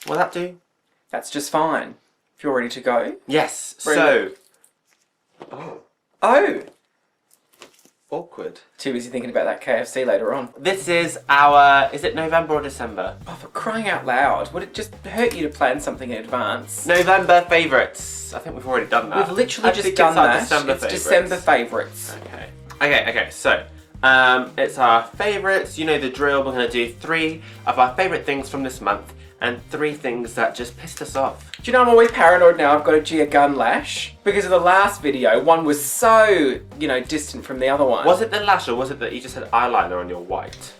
Will that do? That's just fine. If you're ready to go. Yes. Brilliant. So. Oh! Awkward. Too busy thinking about that KFC later on. This is our... Is it November or December? Oh, for crying out loud. Would it just hurt you to plan something in advance? November favourites. I think we've already done that. We've literally just done that. December it's favourites. December favourites. Okay. So, it's our favourites. You know the drill. We're going to do 3 of our favourite things from this month and 3 things that just pissed us off. Do you know I'm always paranoid now? I've got a Gia gun lash. Because of the last video, one was so, distant from the other one. Was it the lash or was it that you just had eyeliner on your white?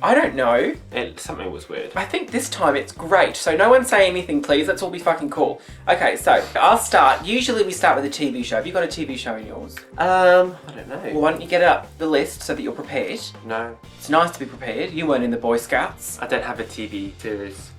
I don't know. Something was weird. I think this time it's great. So no one say anything, please. Let's all be fucking cool. Okay, so I'll start. Usually we start with a TV show. Have you got a TV show in yours? I don't know. Well, why don't you get up the list so that you're prepared? No. It's nice to be prepared. You weren't in the Boy Scouts. I don't have a TV series.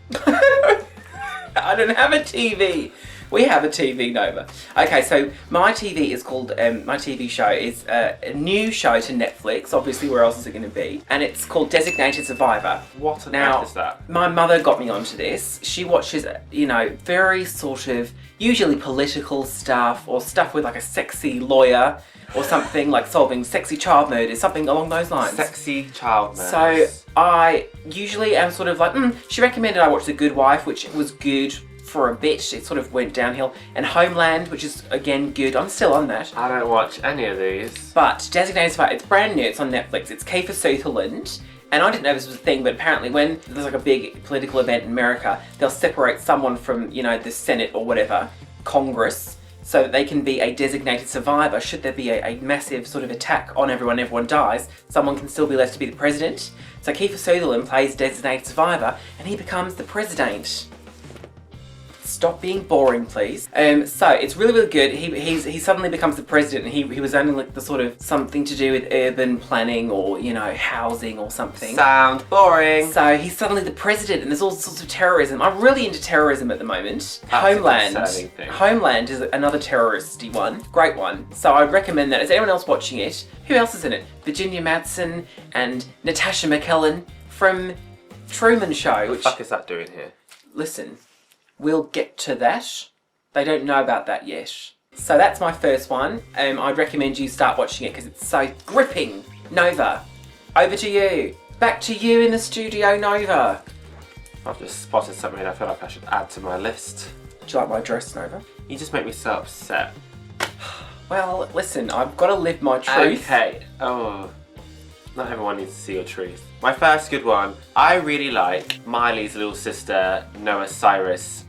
I don't have a TV. We have a TV, Nova. Okay, so my TV is called, my TV show is a new show to Netflix. Obviously, where else is it going to be? And it's called Designated Survivor. What on earth is that? My mother got me onto this. She watches, very sort of, usually political stuff or stuff with like a sexy lawyer or something like solving sexy child murders, something along those lines. Sexy child murders. So I usually am sort of like, she recommended I watch The Good Wife, which was good for a bit. It sort of went downhill. And Homeland, which is again good. I'm still on that. I don't watch any of these. But Designated Survivor, it's brand new. It's on Netflix. It's Kiefer Sutherland. And I didn't know this was a thing, but apparently when there's like a big political event in America, they'll separate someone from, the Senate or whatever, Congress, so that they can be a designated survivor. Should there be a massive sort of attack on everyone dies, someone can still be left to be the president. So Kiefer Sutherland plays designated survivor, and he becomes the president. Stop being boring, please. So it's really, really good. He suddenly becomes the president, and he was only like the sort of something to do with urban planning or, housing or something. Sounds boring. So he's suddenly the president, and there's all sorts of terrorism. I'm really into terrorism at the moment. That's a concerning thing. Homeland is another terroristy one. Great one. So I'd recommend that. Is anyone else watching it? Who else is in it? Virginia Madsen and Natasha McKellen from Truman Show. What the fuck is that doing here? Listen. We'll get to that. They don't know about that yet. So that's my first one. I'd recommend you start watching it because it's so gripping. Nova, over to you. Back to you in the studio, Nova. I've just spotted something I feel like I should add to my list. Do you like my dress, Nova? You just make me so upset. Well, listen, I've got to live my truth. Okay. Oh. Not everyone needs to see your truth. My first good one. I really like Miley's little sister, Noah Cyrus'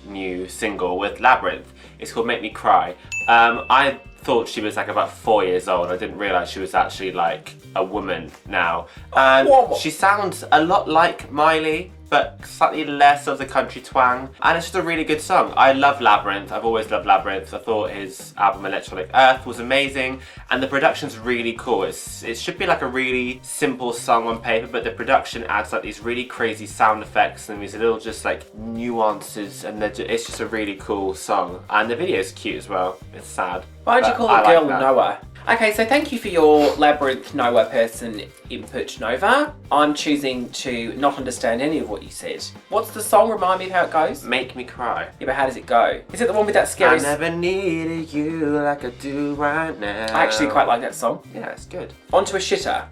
new single with Labyrinth. It's called Make Me Cry. I thought she was like about 4 years old. I didn't realise she was actually like a woman now. And she sounds a lot like Miley, but slightly less of the country twang. And it's just a really good song. I love Labyrinth. I've always loved Labyrinth. I thought his album Electronic Earth was amazing. And the production's really cool. It should be like a really simple song on paper, but the production adds like these really crazy sound effects and these little just like nuances, and it's just a really cool song. And the video's cute as well. It's sad. Why did you call the girl Noah? Okay, so thank you for your Labyrinth Noah person input, Nova. I'm choosing to not understand any of what you said. What's the song? Remind me of how it goes. Make Me Cry. Yeah, but how does it go? Is it the one with that scary... I never needed you like I do right now. I actually quite like that song. Yeah, it's good. On to a shitter.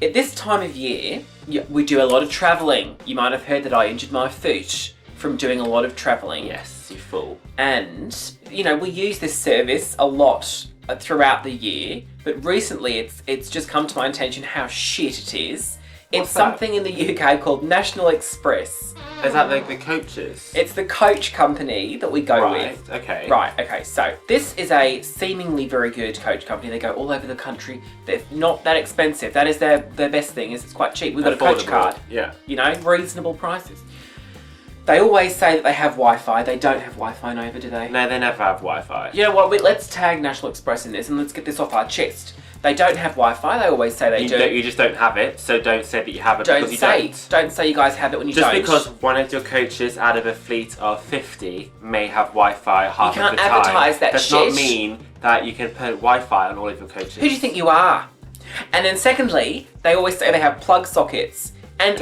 At this time of year, we do a lot of travelling. You might have heard that I injured my foot from doing a lot of travelling. Yes, you fool. And, we use this service a lot throughout the year, but recently it's just come to my attention how shit it is. It's something in the UK called National Express. Is that like the coaches? It's the coach company that we go with. Okay. Right, okay. So this is a seemingly very good coach company. They go all over the country. They're not that expensive. That is their best thing, is it's quite cheap. We've got a coach card. Yeah. Reasonable prices. They always say that they have Wi-Fi. They don't have Wi-Fi, Nova, do they? No, they never have Wi-Fi. You know what? Let's tag National Express in this and let's get this off our chest. They don't have Wi-Fi. They always say they do. You just don't have it, so don't say that you have it because you don't. Don't say you guys have it when you don't. Just because one of your coaches out of a fleet of 50 may have Wi-Fi half of the time. You can't advertise that does shit. Does not mean that you can put Wi-Fi on all of your coaches. Who do you think you are? And then secondly, they always say they have plug sockets And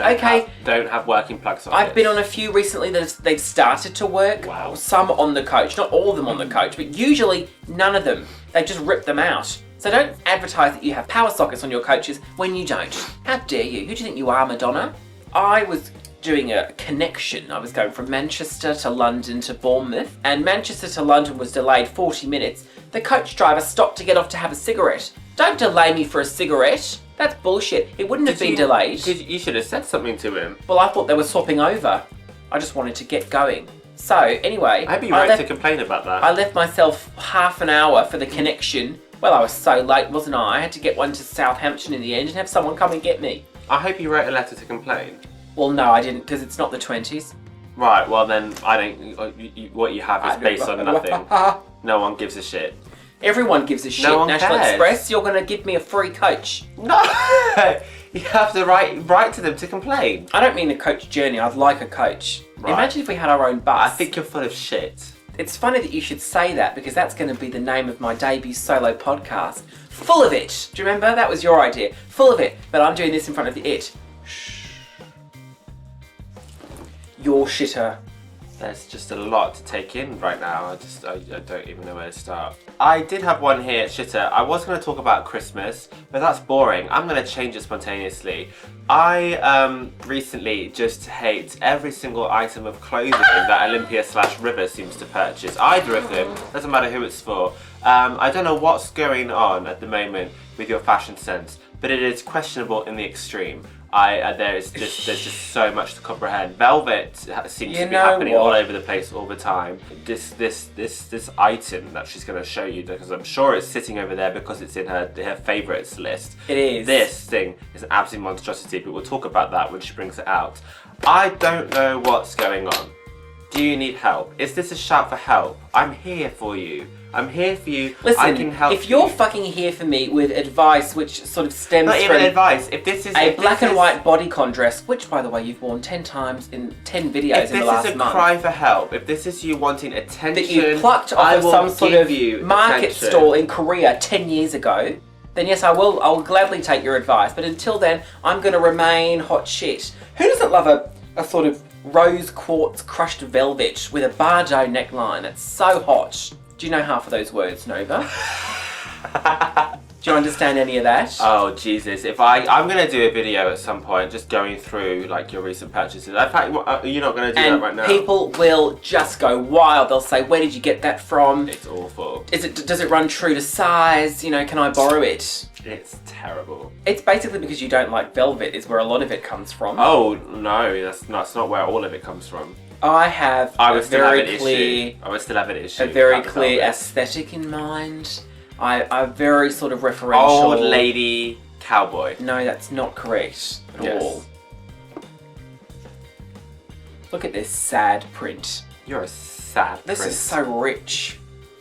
don't have working plug sockets. I've been on a few recently that they've started to work. Wow. Some on the coach, not all of them on the coach, but usually none of them. They just rip them out. So don't advertise that you have power sockets on your coaches when you don't. How dare you? Who do you think you are, Madonna? I was doing a connection. I was going from Manchester to London to Bournemouth, and Manchester to London was delayed 40 minutes. The coach driver stopped to get off to have a cigarette. Don't delay me for a cigarette. That's bullshit. It wouldn't have been delayed. You should have said something to him. Well, I thought they were swapping over. I just wanted to get going. So, anyway... I'd be right to complain about that. I left myself half an hour for the connection. Well, I was so late, wasn't I? I had to get one to Southampton in the end and have someone come and get me. I hope you wrote a letter to complain. Well, no, I didn't, because it's not the 20s. Right, well then, I don't... What you have is based on nothing. No one gives a shit. Everyone gives a shit. No one National cares. Express, you're going to give me a free coach. No! You have to write to them to complain. I don't mean a coach journey, I'd like a coach. Right. Imagine if we had our own bus. I think you're full of shit. It's funny that you should say that, because that's going to be the name of my debut solo podcast. Full of it. Do you remember? That was your idea. Full of it. But I'm doing this in front of the it. Shh. Your shitter. There's just a lot to take in right now. I don't even know where to start. I did have one here at Shitter. I was going to talk about Christmas, but that's boring. I'm going to change it spontaneously. I recently just hate every single item of clothing that Olympia/River seems to purchase. Either of them, doesn't matter who it's for. I don't know what's going on at the moment with your fashion sense, but it is questionable in the extreme. There's just so much to comprehend. Velvet seems to be happening all over the place all the time. This item that she's going to show you, because I'm sure it's sitting over there because it's in her favourites list. It is. This thing is an absolute monstrosity, but we'll talk about that when she brings it out. I don't know what's going on. Do you need help? Is this a shout for help? I'm here for you. I'm here for you. Listen, I can help if you're fucking here for me with advice which sort of stems Not from... even advice. If this is a black and white bodycon dress, which, by the way, you've worn 10 times in 10 videos in the last month. If this is a cry for help, if this is you wanting attention... That you plucked off of some sort of market stall in Korea 10 years ago, then yes, I'll gladly take your advice. But until then, I'm going to remain hot shit. Who doesn't love a sort of rose quartz crushed velvet with a Bardot neckline? It's so hot. Do you know half of those words, Nova? Do you understand any of that? Oh Jesus! I'm gonna do a video at some point, just going through like your recent purchases. In fact, you're not gonna do that right now. People will just go wild. They'll say, "Where did you get that from? It's awful. Does it run true to size? You know, can I borrow it?" It's terrible. It's basically because you don't like velvet, is where a lot of it comes from. Oh no, that's not where all of it comes from. I have a very clear velvet. aesthetic in mind. I'm very sort of referential. Old lady cowboy. No, that's not correct at all. Look at this sad print. You're a sad This print. is so rich.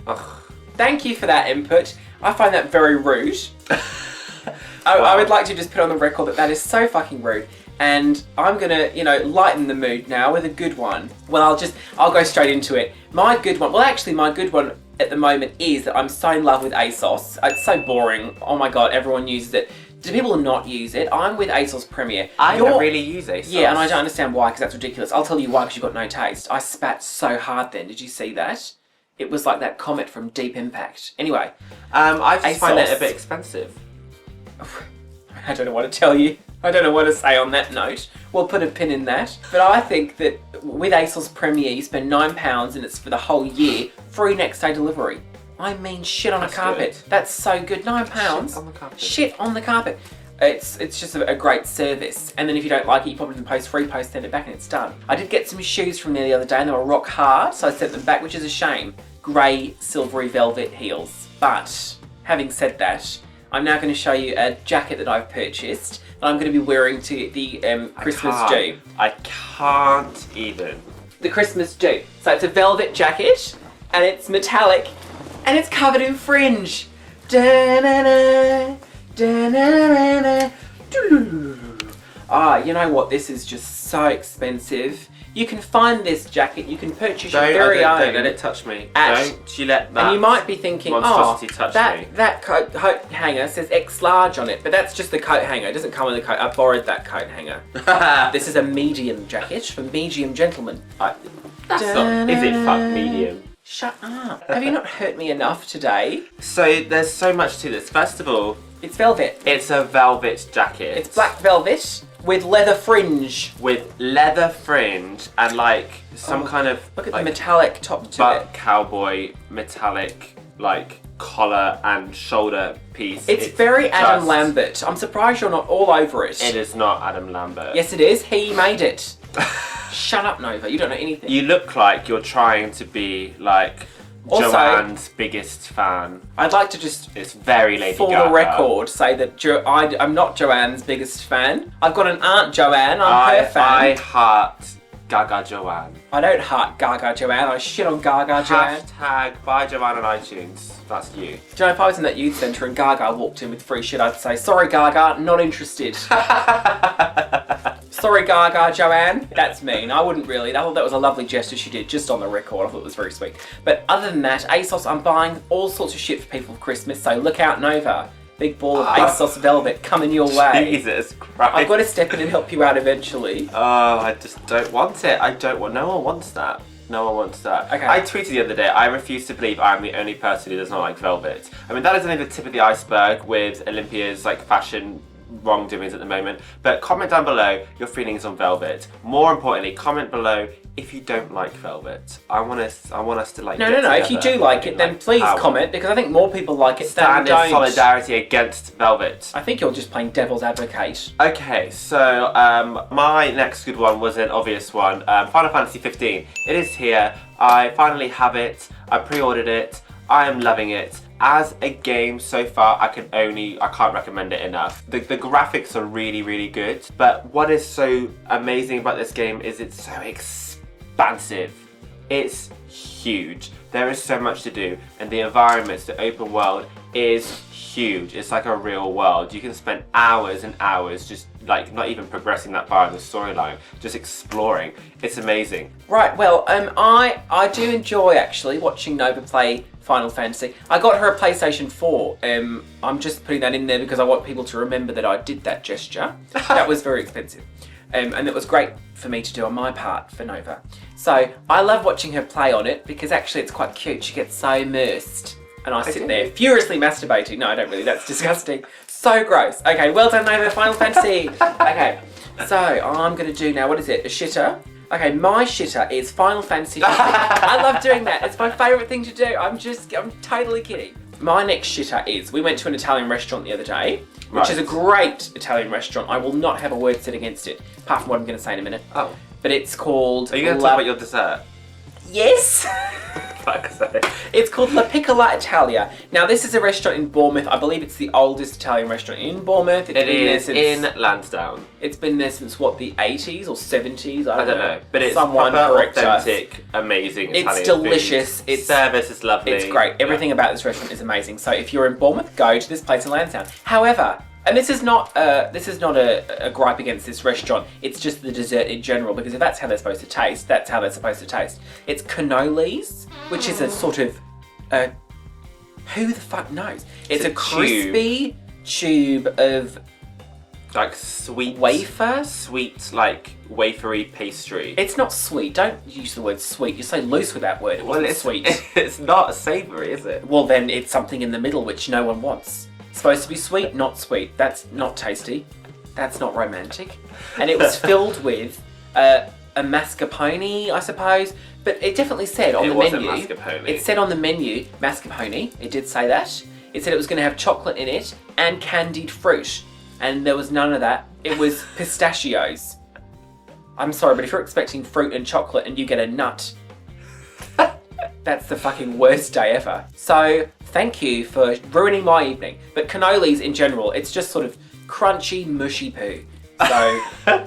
Ugh. Thank you for that input. I find that very rude. I would like to just put on the record that is so fucking rude. And I'm gonna, lighten the mood now with a good one. Well, I'll go straight into it. My good one at the moment is that I'm so in love with ASOS. It's so boring. Oh my god, everyone uses it. Do people not use it? I'm with ASOS Premier. I don't really use ASOS. Yeah, and I don't understand why, because that's ridiculous. I'll tell you why, because you've got no taste. I spat so hard then. Did you see that? It was like that comet from Deep Impact. Anyway. I just find it a bit expensive. I don't know what to tell you. I don't know what to say on that note. We'll put a pin in that. But I think that with ASOS Premier, you spend £9 and it's for the whole year, free next day delivery. I mean, shit on a carpet. Good. That's so good. £9. Shit on the carpet. Shit on the carpet. It's just a great service. And then if you don't like it, you pop it in the post, free post, send it back and it's done. I did get some shoes from there the other day and they were rock hard, so I sent them back, which is a shame. Grey, silvery velvet heels. But, having said that, I'm now going to show you a jacket that I've purchased that I'm going to be wearing to the Christmas do. I can't even. The Christmas do. So it's a velvet jacket, and it's metallic, and it's covered in fringe. Da-na-na, da-na-na-na, doo-doo-doo. you know what? This is just so expensive. You can find this jacket. You can purchase your Don't own. let it touch me. At- Don't you let that. And you might be thinking, monstrosity touch me. that coat hanger says X large on it, but that's just the coat hanger. It doesn't come with the coat. I borrowed that coat hanger. This is a medium jacket for medium gentlemen. That's not. Is it fuck medium? Shut up. Have you not hurt me enough today? So there's so much to this. First of all, It's velvet. it's a velvet jacket. It's black velvet with leather fringe. with leather fringe and like some kind of Look at like the metallic top to butt it. cowboy metallic like collar and shoulder piece. It's very Adam just- Lambert. I'm surprised you're not all over it. It is not Adam Lambert. Yes, it is. He made it. Shut up, Nova. You don't know anything. You look like you're trying to be like Also- Joanne's biggest fan. I'd like to just, It's very Lady for Gaga. the record, say that I'm not Joanne's biggest fan. I've got an Aunt Joanne. I'm her fan. I heart Gaga Joanne. I don't heart Gaga Joanne. I shit on Gaga Joanne. Hashtag buy Joanne on iTunes. That's you. Do you know, if I was in that youth centre and Gaga walked in with free shit, I'd say, sorry Gaga, not interested. Sorry Gaga Joanne. That's mean. I wouldn't really. I thought that was a lovely gesture she did, just on the record. I thought it was very sweet. But other than that, ASOS, I'm buying all sorts of shit for people for Christmas, so look out, Nova. Big ball of ASOS velvet coming your way. Jesus Christ. I've got to step in and help you out eventually. Oh, I just don't want it. No one wants that. No one wants that. Okay. I tweeted the other day, I refuse to believe I'm the only person who does not like velvet. I mean, that is only the tip of the iceberg with Olympia's like fashion wrongdoings at the moment. But comment down below your feelings on velvet. More importantly, comment below if you don't like velvet. I want us to like. No. get If you do together like it, and, then please power. comment, because I think more people like it Stand than in don't. solidarity against velvet. I think you're just playing devil's advocate. Okay, so my next good one was an obvious one. Final Fantasy 15. It is here. I finally have it. I pre-ordered it. I am loving it. As a game so far, I can't recommend it enough. The graphics are really, really good. But what is so amazing about this game is it's so expansive. It's huge. There is so much to do. And the environments, the open world is huge. It's like a real world. You can spend hours and hours just like not even progressing that far in the storyline, just exploring. It's amazing. Right, well, I do enjoy actually watching Nova play Final Fantasy. I got her a PlayStation 4. I'm just putting that in there because I want people to remember that I did that gesture. That was very expensive. And it was great for me to do on my part for Nova. So I love watching her play on it because actually it's quite cute. She gets so immersed. And I sit there furiously masturbating. No, I don't really. That's disgusting. So gross. Okay, well done, Nova. Final Fantasy. Okay, so I'm going to do now, what is it? A shitter? Okay, my shitter is Final Fantasy 15. I love doing that. It's my favourite thing to do. I'm totally kidding. My next shitter is, we went to an Italian restaurant the other day, which is a great Italian restaurant. I will not have a word said against it, apart from what I'm going to say in a minute. Oh. But it's called... Are you going to talk about your dessert? Yes! Fuck's sake. It's called La Piccola Italia. Now, this is a restaurant in Bournemouth. I believe it's the oldest Italian restaurant in Bournemouth. It is in Lansdowne. It's been there since, what, the 80s or 70s? I don't know. But it's Someone proper, correct us. authentic, amazing Italian It's delicious. food. Service is lovely. It's great. Everything about this restaurant is amazing. So if you're in Bournemouth, go to this place in Lansdowne. However, and this is not a gripe against this restaurant. It's just the dessert in general, because if that's how they're supposed to taste, that's how they're supposed to taste. It's cannolis, which is a sort of who the fuck knows? It's a crispy tube of like sweet wafer. Sweet, like wafery pastry. It's not sweet. Don't use the word sweet. You're so loose with that word. It wasn't sweet. It's not savoury, is it? Well, then it's something in the middle which no one wants. Supposed to be sweet, not sweet. That's not tasty. That's not romantic. And it was filled with a mascarpone, I suppose. But it definitely said on the menu. It wasn't mascarpone. It said on the menu, mascarpone. It did say that. It said it was going to have chocolate in it and candied fruit. And there was none of that. It was pistachios. I'm sorry, but if you're expecting fruit and chocolate and you get a nut, that's the fucking worst day ever. So, thank you for ruining my evening. But cannolis in general, it's just sort of crunchy, mushy poo. So,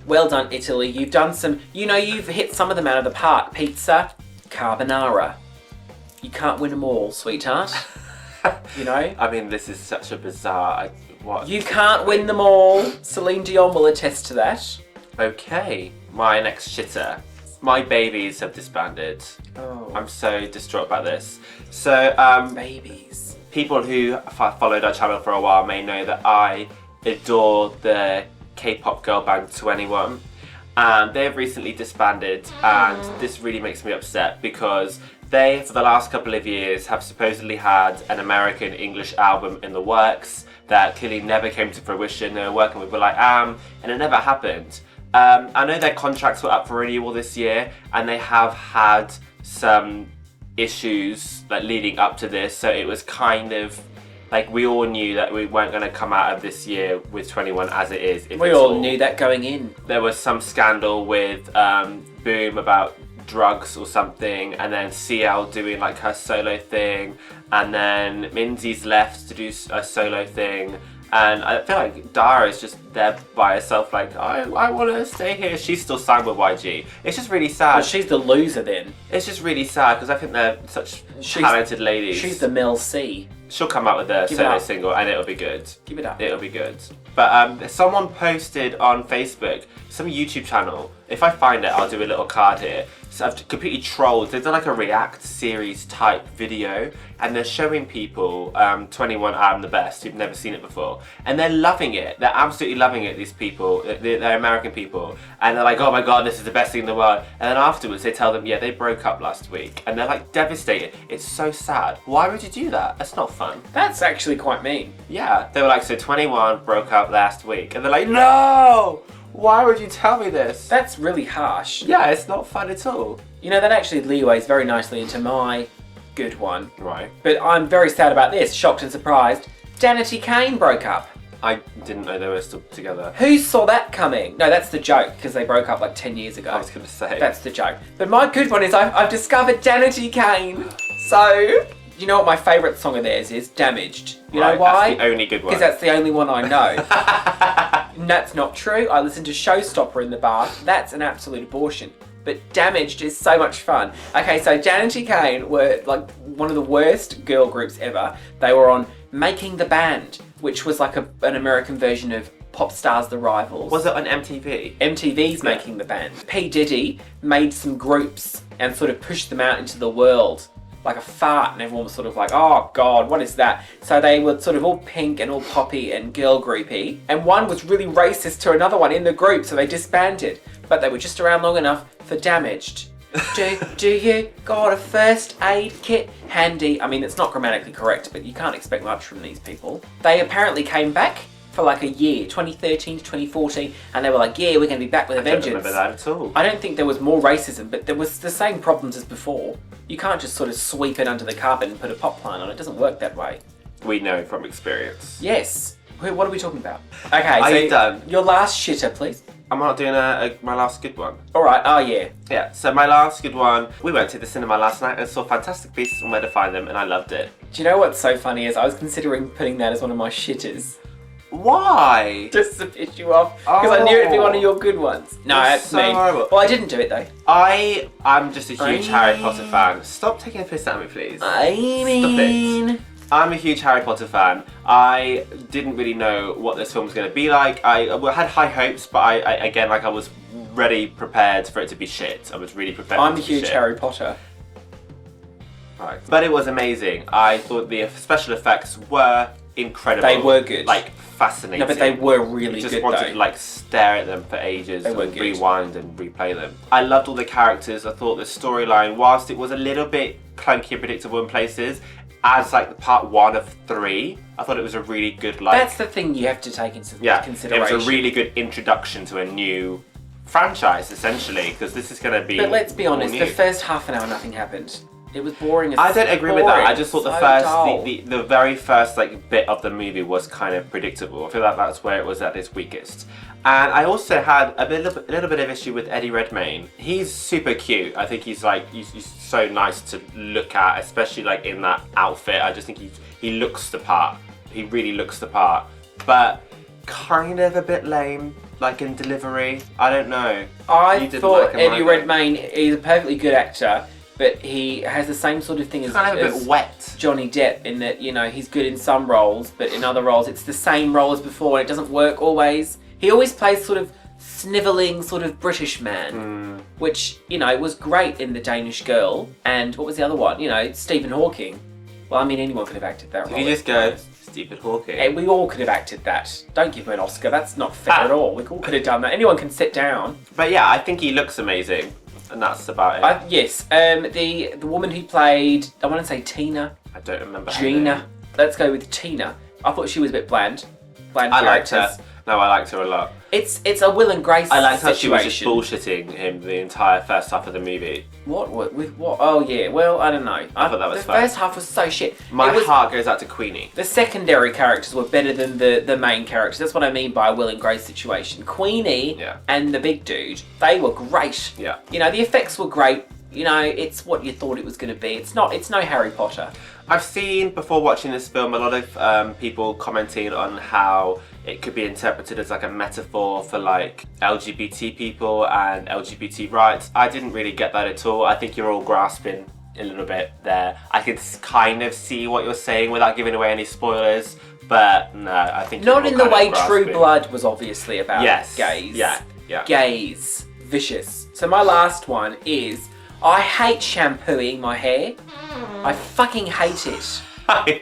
well done, Italy. You've done some, you've hit some of them out of the park. Pizza, carbonara. You can't win them all, sweetheart. I mean, this is such a bizarre... What? You can't win them all. Celine Dion will attest to that. Okay. My next shitter. My babies have disbanded. Oh. I'm so distraught about this. So, Babies. people who followed our channel for a while may know that I adore the K-pop girl band 21. And they've recently disbanded, and this really makes me upset because they, for the last couple of years, have supposedly had an American English album in the works that clearly never came to fruition. They were working with will.i.am, and it never happened. I know their contracts were up for renewal this year, and they have had some issues like leading up to this, so it was kind of like we all knew that we weren't going to come out of this year with 21 as it is. We all knew that going in. There was some scandal with Boom about drugs or something, and then CL doing like her solo thing, and then Minzy's left to do a solo thing. And I feel like Dara is just there by herself, like, I want to stay here. She's still signed with YG. It's just really sad. Well, she's the loser then. It's just really sad because I think they're such talented ladies. She's the Mel C. She'll come out with a solo single and it'll be good. Give it up. It'll be good. But someone posted on Facebook, some YouTube channel. If I find it, I'll do a little card here. So I've completely trolled. They've done like a React series type video, and they're showing people 21 I'm the best who've never seen it before, and they're loving it. They're absolutely loving it. These people, they're American people, and they're like, oh my god, this is the best thing in the world. And then afterwards, they tell them, yeah, they broke up last week, and they're like devastated. It's so sad. Why would you do that? That's not fun. That's actually quite mean. Yeah, they were like, so 21 broke up last week, and they're like, no. Why would you tell me this? That's really harsh. Yeah, it's not fun at all. You know, that actually leeways very nicely into my good one. Right. But I'm very sad about this, shocked and surprised. Danity Kane broke up. I didn't know they were still together. Who saw that coming? No, that's the joke, because they broke up like 10 years ago. I was going to say. That's the joke. But my good one is I've discovered Danity Kane. So, you know what my favourite song of theirs is? Damaged. You know why? That's the only good one. Because that's the only one I know. And that's not true. I listened to Showstopper in the bath. That's an absolute abortion. But Damaged is so much fun. Okay, so Danity Kane were like one of the worst girl groups ever. They were on Making the Band, which was like an American version of Pop Stars The Rivals. Was it on MTV? MTV's Making the Band. P. Diddy made some groups and sort of pushed them out into the world like a fart, and everyone was sort of like, oh god, what is that? So they were sort of all pink and all poppy and girl groupy, and one was really racist to another one in the group, so they disbanded. But they were just around long enough for Damaged. Do you got a first aid kit handy? I mean, it's not grammatically correct, but you can't expect much from these people. They apparently came back for like a year, 2013 to 2014, and they were like, yeah, we're going to be back with a vengeance. I don't remember that at all. I don't think there was more racism, but there was the same problems as before. You can't just sort of sweep it under the carpet and put a pop plant on it. It doesn't work that way. We know from experience. Yes. What are we talking about? Okay, Are so you done? Your last shitter, please. I'm not doing my last good one. Alright, oh yeah. Yeah, so my last good one, we went to the cinema last night and saw Fantastic Beasts and Where to Find Them, and I loved it. Do you know what's so funny is I was considering putting that as one of my shitters. Why? Just to piss you off, because I knew it'd be one of your good ones. No, That's that's so mean. horrible. Well, I didn't do it though. I'm just a huge Harry Potter fan. Stop taking a piss at me, please. I mean... Stop it. I'm a huge Harry Potter fan. I didn't really know what this film was going to be like. I had high hopes, but I was ready, prepared for it to be shit. I was really prepared. I'm a huge Harry Potter. Right. But it was amazing. I thought the special effects were incredible. They were good. Like, fascinating. No, but they were really you good just wanted though. to like stare at them for ages They were and good. rewind and replay them. I loved all the characters. I thought the storyline, whilst it was a little bit clunky and predictable in places, as like the part 1 of 3, I thought it was a really good like... That's the thing you have to take into consideration. It was a really good introduction to a new franchise, essentially, because this is going to be... But let's be honest, all the new. first half an hour nothing happened. It was boring as I don't agree with that. I just thought dull. the very first like bit of the movie was kind of predictable. I feel like that's where it was at its weakest. And I also had a little bit of issue with Eddie Redmayne. He's super cute. I think he's so nice to look at, especially like in that outfit. I just think he looks the part. He really looks the part. But kind of a bit lame, like in delivery. I don't know. I thought like him Eddie either. Redmayne is a perfectly good actor. but he has the same sort of thing as, Kind of a bit wet. Johnny Depp, in that, you know, he's good in some roles, but in other roles it's the same role as before and it doesn't work always. He always plays sort of snivelling sort of British man, which, you know, was great in The Danish Girl. And what was the other one? You know, Stephen Hawking. Well, I mean, anyone could have acted that role. You just go, Stephen Hawking. Hey, we all could have acted that. Don't give him an Oscar. That's not fair at all. We all could have done that. Anyone can sit down. But yeah, I think he looks amazing. And that's about it. Yes. The woman who played, I want to say Tina. I don't remember her Gina. name. Let's go with Tina. I thought she was a bit bland. Bland I liked characters. her. No, I liked her a lot. It's a Will and Grace I liked how she was just situation. bullshitting him the entire first half of the movie. What? With what? Oh yeah. Well, I don't know. I thought that was the fun. first half was so shit. My heart goes out to Queenie. The secondary characters were better than the main characters. That's what I mean by Will and Grace situation. Queenie and the big dude, they were great. Yeah. You know, the effects were great. You know, it's what you thought it was going to be. It's no Harry Potter. I've seen, before watching this film, a lot of people commenting on how it could be interpreted as like a metaphor for like LGBT people and LGBT rights. I didn't really get that at all. I think you're all grasping a little bit there. I could kind of see what you're saying without giving away any spoilers, but no, I think not in the way True grasping. Blood was obviously about gays. Yeah. Gays. Vicious. So my last one is, I hate shampooing my hair. I fucking hate it. Okay.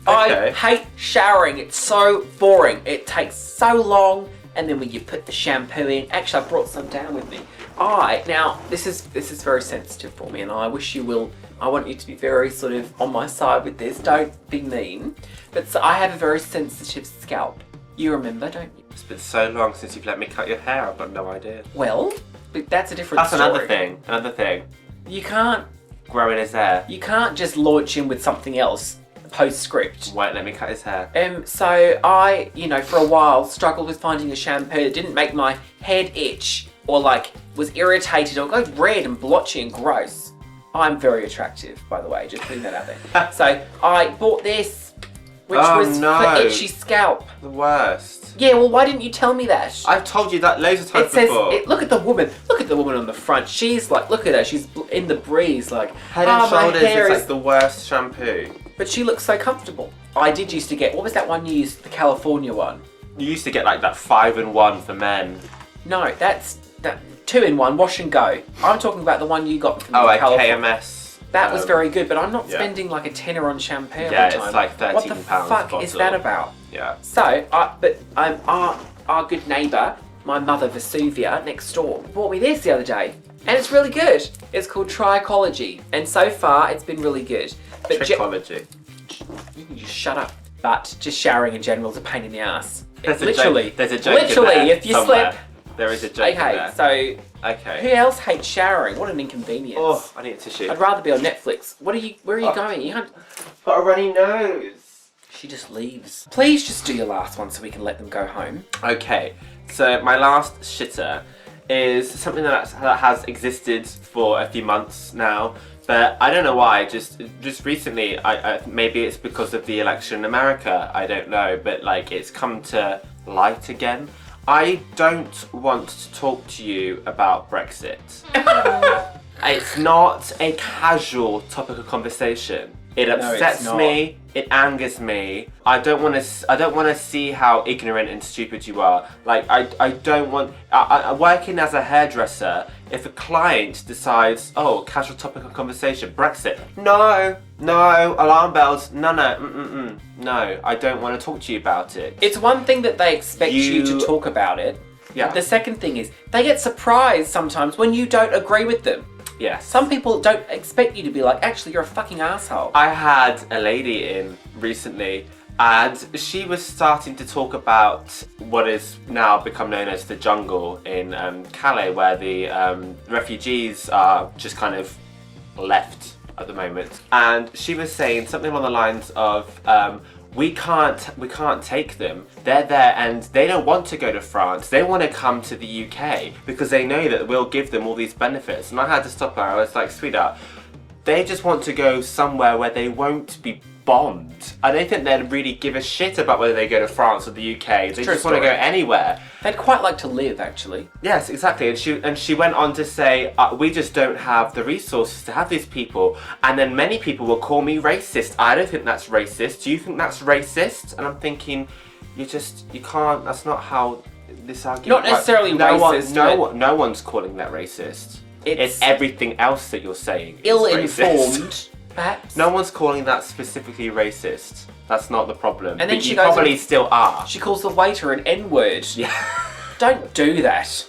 I hate showering. It's so boring. It takes so long, and then when you put the shampoo in, actually I brought some down with me. Now this is very sensitive for me, and I wish you will. I want you to be very sort of on my side with this. Don't be mean. But so I have a very sensitive scalp. You remember, don't you? It's been so long since you've let me cut your hair. I've got no idea. Well, but that's a different That's story. another thing. You can't Growing his hair. You can't just launch in with something else post-script. Won't let me cut his hair. So I, you know, for a while struggled with finding a shampoo that didn't make my head itch or like was irritated or go red and blotchy and gross. I'm very attractive, by the way, just putting that out there. So I bought this, which was for itchy scalp. The worst. Yeah, well, why didn't you tell me that? I've told you that loads of times It says, before. look at the woman. Look at the woman on the front. She's like, look at her. She's in the breeze, like, Head and my Shoulders hair is is like the worst shampoo. But she looks so comfortable. I did used to get, what was that one you used? The California one. You used to get like that 5-in-1 for men. No, that's that 2-in-1, wash and go. I'm talking about the one you got from the California. KMS. That was very good, but I'm not spending like a tenner on shampoo every time. Yeah, it's like £13 What the fuck bottle. is that about? Yeah. So, our good neighbour, my mother Vesuvia, next door, bought me this the other day. And it's really good. It's called Trichology. And so far, it's been really good. But Trichology. you can just shut up. But just showering in general is a pain in the ass. There's a Literally. joke in there If you somewhere. slip. There is a joke in Okay, there. so Okay. who else hates showering? What an inconvenience. Oh, I need a tissue. I'd rather be on Netflix. Where are you going? You can't... Got a runny nose. She just leaves. Please just do your last one so we can let them go home. Okay, so my last shitter is something that has existed for a few months now, but I don't know why. Just recently, I maybe it's because of the election in America. I don't know, but like it's come to light again. I don't want to talk to you about Brexit. It's not a casual topic of conversation. It upsets me. It angers me. I don't want to see how ignorant and stupid you are. Like I don't want. Working as a hairdresser, if a client decides, oh, casual topic of conversation, Brexit. No, alarm bells. No. I don't want to talk to you about it. It's one thing that they expect you to talk about it. Yeah. The second thing is they get surprised sometimes when you don't agree with them. Yes. Some people don't expect you to be like, actually, you're a fucking asshole. I had a lady in recently, and she was starting to talk about what is now become known as the jungle in Calais, where the refugees are just kind of left at the moment. And she was saying something along the lines of, we can't take them. They're there and they don't want to go to France. They want to come to the UK because they know that we'll give them all these benefits. And I had to stop her. I was like, sweetheart, they just want to go somewhere where they won't be bond. I don't think they'd really give a shit about whether they go to France or the UK. They just want to go anywhere. They'd quite like to live, actually. Yes, exactly. And she went on to say, we just don't have the resources to have these people. And then many people will call me racist. I don't think that's racist. Do you think that's racist? And I'm thinking, you can't, that's not how this argument... Not necessarily racist. No one's calling that racist. It's everything else that you're saying. Ill-informed, perhaps. No one's calling that specifically racist. That's not the problem. And then but she you goes probably still are. She calls the waiter an N-word. Yeah. Don't do that,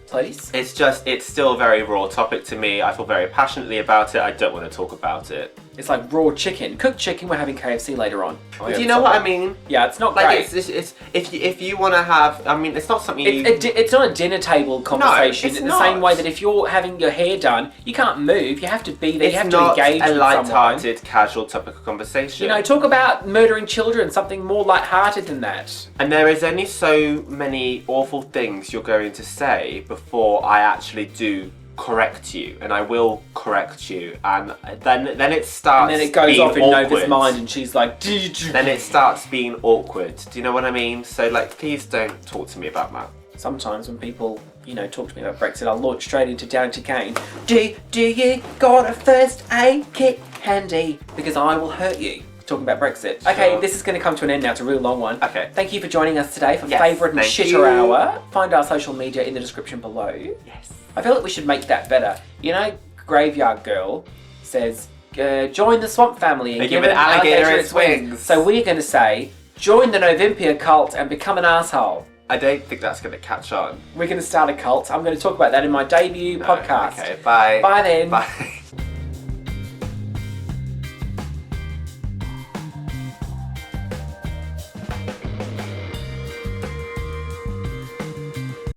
please. It's still a very raw topic to me. I feel very passionately about it. I don't want to talk about it. It's like raw chicken. Cooked chicken, we're having KFC later on. Do you know what I mean? Yeah, it's not like great. It's if you want to have, I mean, it's not something it's not a dinner table conversation. No, it's in not. the same way that if you're having your hair done, you can't move. You have to be there. You have to engage with someone. It's not a light-hearted, casual topic of conversation. You know, talk about murdering children, something more light-hearted than that. And there is only so many awful things you're going to say before I actually do correct you, and I will correct you, and then it starts. And then it goes being off in awkward. Nova's mind, and she's like, Then it starts being awkward. Do you know what I mean? So, like, please don't talk to me about that. Sometimes when people, you know, talk to me about Brexit, I'll launch straight into Danity Kane. Do you got a first aid kit handy? Because I will hurt you. Talking about Brexit. Okay, this is going to come to an end now. It's a real long one. Okay. Thank you for joining us today for Favourite and Shitter Hour. Find our social media in the description below. Yes. I feel like we should make that better. You know, Graveyard Girl says, join the swamp family and give an alligator its wings. So we're going to say, join the Novympia cult and become an asshole. I don't think that's going to catch on. We're going to start a cult. I'm going to talk about that in my debut podcast. Okay, bye. Bye then. Bye.